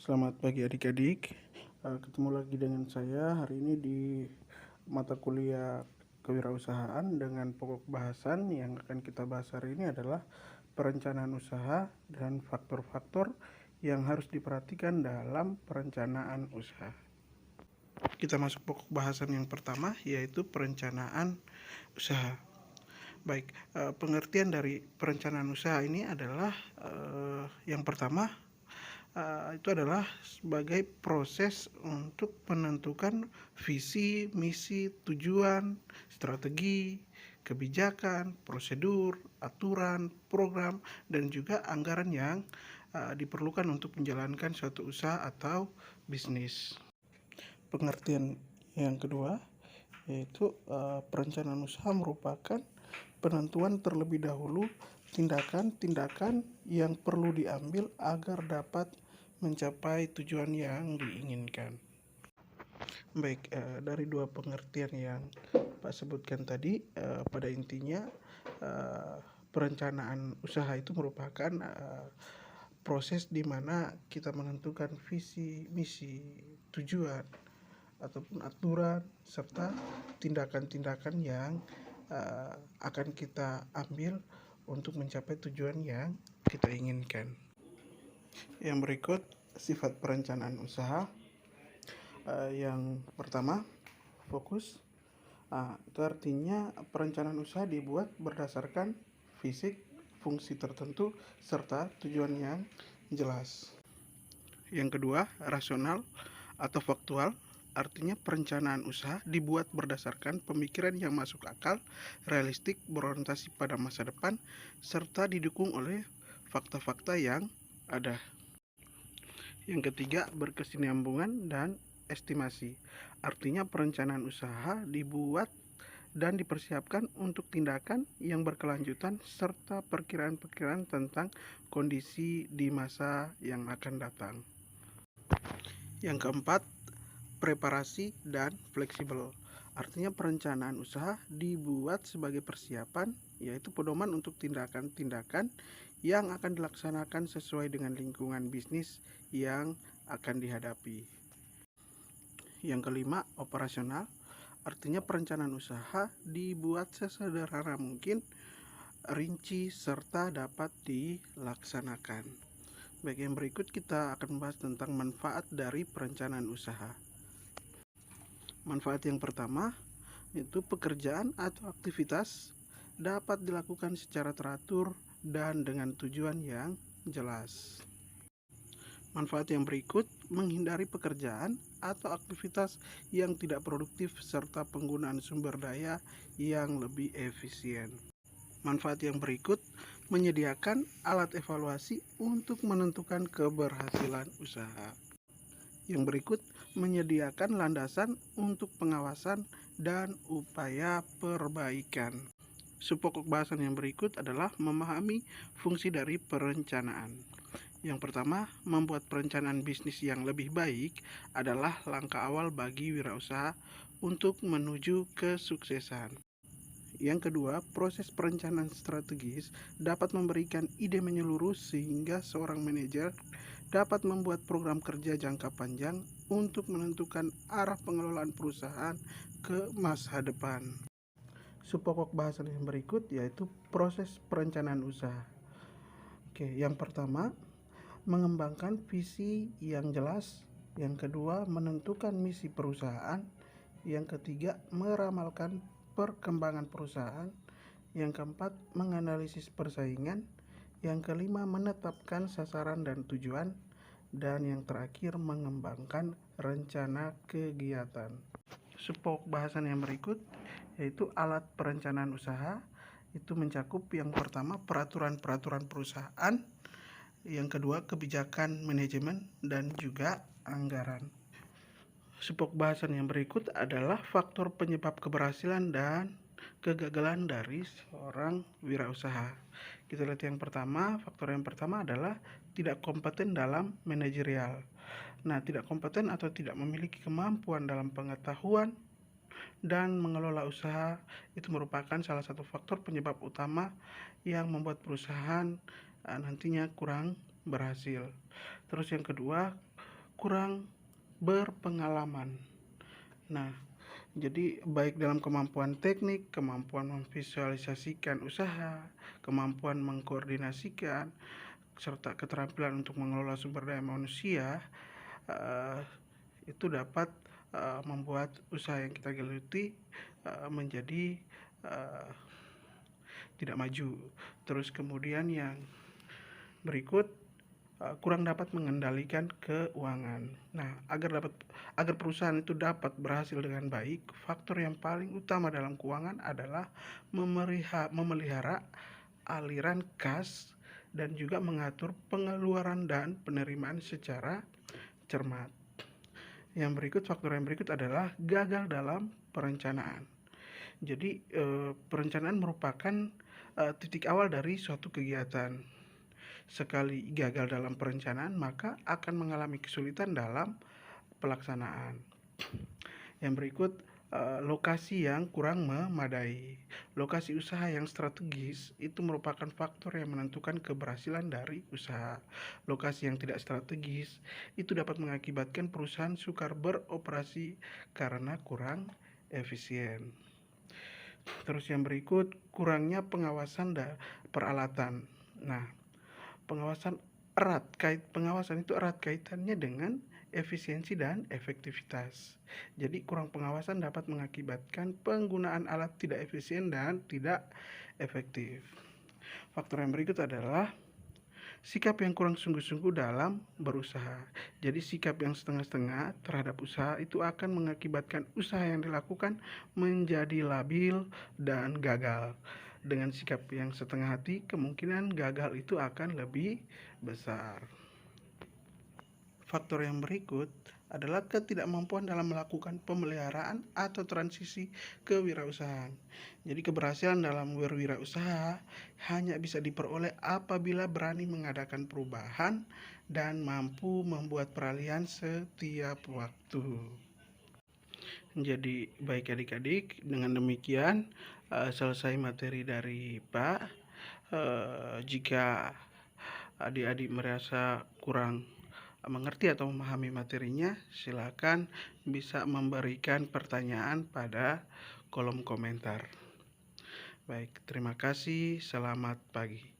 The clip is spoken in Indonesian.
Selamat pagi adik-adik. Ketemu lagi dengan saya hari ini di mata kuliah kewirausahaan dengan pokok bahasan yang akan kita bahas hari ini adalah perencanaan usaha dan faktor-faktor yang harus diperhatikan dalam perencanaan usaha. Kita masuk pokok bahasan yang pertama, yaitu perencanaan usaha. Baik, pengertian dari perencanaan usaha ini adalah yang pertama itu adalah sebagai proses untuk menentukan visi, misi, tujuan, strategi, kebijakan, prosedur, aturan, program, dan juga anggaran yang diperlukan untuk menjalankan suatu usaha atau bisnis. Pengertian yang kedua yaitu perencanaan usaha merupakan penentuan terlebih dahulu tindakan-tindakan yang perlu diambil agar dapat mencapai tujuan yang diinginkan. Baik, dari dua pengertian yang Pak sebutkan tadi, pada intinya perencanaan usaha itu merupakan proses di mana kita menentukan visi, misi, tujuan, ataupun aturan, serta tindakan-tindakan yang akan kita ambil untuk mencapai tujuan yang kita inginkan. Yang berikut sifat perencanaan usaha. Yang pertama, fokus. Itu artinya perencanaan usaha dibuat berdasarkan fisik, fungsi tertentu, serta tujuan yang jelas. Yang kedua, rasional atau faktual. Artinya perencanaan usaha dibuat berdasarkan pemikiran yang masuk akal, realistik, berorientasi pada masa depan, serta didukung oleh fakta-fakta yang ada. Yang ketiga, berkesinambungan dan estimasi. Artinya perencanaan usaha dibuat dan dipersiapkan untuk tindakan yang berkelanjutan serta perkiraan-perkiraan tentang kondisi di masa yang akan datang. Yang keempat, preparasi dan fleksibel. Artinya perencanaan usaha dibuat sebagai persiapan, yaitu pedoman untuk tindakan-tindakan yang akan dilaksanakan sesuai dengan lingkungan bisnis yang akan dihadapi. Yang kelima, operasional. Artinya perencanaan usaha dibuat sesederhana mungkin, rinci, serta dapat dilaksanakan. Baik, yang berikut kita akan membahas tentang manfaat dari perencanaan usaha. Manfaat yang pertama, itu pekerjaan atau aktivitas dapat dilakukan secara teratur dan dengan tujuan yang jelas. Manfaat yang berikut, menghindari pekerjaan atau aktivitas yang tidak produktif serta penggunaan sumber daya yang lebih efisien. Manfaat yang berikut, menyediakan alat evaluasi untuk menentukan keberhasilan usaha. Yang berikut, menyediakan landasan untuk pengawasan dan upaya perbaikan. Subpokok bahasan yang berikut adalah memahami fungsi dari perencanaan. Yang pertama, membuat perencanaan bisnis yang lebih baik adalah langkah awal bagi wirausaha untuk menuju kesuksesan. Yang kedua, proses perencanaan strategis dapat memberikan ide menyeluruh sehingga seorang manajer dapat membuat program kerja jangka panjang untuk menentukan arah pengelolaan perusahaan ke masa depan. Subpokok bahasan yang berikut yaitu proses perencanaan usaha. Yang pertama, mengembangkan visi yang jelas. Yang kedua, menentukan misi perusahaan. Yang ketiga, meramalkan perkembangan perusahaan. Yang keempat, menganalisis persaingan. Yang kelima, menetapkan sasaran dan tujuan. Dan yang terakhir, mengembangkan rencana kegiatan. Subpokok bahasan yang berikut yaitu alat perencanaan usaha. Itu mencakup yang pertama, peraturan-peraturan perusahaan. Yang kedua, kebijakan manajemen dan juga anggaran. Subpokok bahasan yang berikut adalah faktor penyebab keberhasilan dan kegagalan dari seorang wirausaha. Kita lihat yang pertama, faktor yang pertama adalah tidak kompeten dalam manajerial. Tidak kompeten atau tidak memiliki kemampuan dalam pengetahuan dan mengelola usaha itu merupakan salah satu faktor penyebab utama yang membuat perusahaan nantinya kurang berhasil. Terus yang kedua, kurang berpengalaman. Nah, jadi baik dalam kemampuan teknik, kemampuan memvisualisasikan usaha, kemampuan mengkoordinasikan, serta keterampilan untuk mengelola sumber daya manusia, uh, itu dapat membuat usaha yang kita geluti menjadi tidak maju. Terus kemudian yang berikut, kurang dapat mengendalikan keuangan. Nah, agar perusahaan itu dapat berhasil dengan baik, faktor yang paling utama dalam keuangan adalah memelihara aliran kas dan juga mengatur pengeluaran dan penerimaan secara cermat. Faktor yang berikut adalah gagal dalam perencanaan. Jadi, perencanaan merupakan titik awal dari suatu kegiatan. Sekali gagal dalam perencanaan, maka akan mengalami kesulitan dalam pelaksanaan. Yang berikut, lokasi yang kurang memadai. Lokasi usaha yang strategis itu merupakan faktor yang menentukan keberhasilan dari usaha. Lokasi yang tidak strategis itu dapat mengakibatkan perusahaan sukar beroperasi karena kurang efisien. Terus yang berikut, kurangnya pengawasan dan peralatan. Nah, pengawasan itu erat kaitannya dengan efisiensi dan efektivitas. Jadi kurang pengawasan dapat mengakibatkan penggunaan alat tidak efisien dan tidak efektif. Faktor yang berikut adalah sikap yang kurang sungguh-sungguh dalam berusaha. Jadi sikap yang setengah-setengah terhadap usaha itu akan mengakibatkan usaha yang dilakukan menjadi labil dan gagal. Dengan sikap yang setengah hati, kemungkinan gagal itu akan lebih besar. Faktor yang berikut adalah ketidakmampuan dalam melakukan pemeliharaan atau transisi kewirausahaan. Jadi keberhasilan dalam berwirausaha hanya bisa diperoleh apabila berani mengadakan perubahan dan mampu membuat peralihan setiap waktu. Jadi baik adik-adik, dengan demikian selesai materi dari Pak. Jika adik-adik merasa kurang mengerti atau memahami materinya, silakan bisa memberikan pertanyaan pada kolom komentar. Baik, terima kasih. Selamat pagi.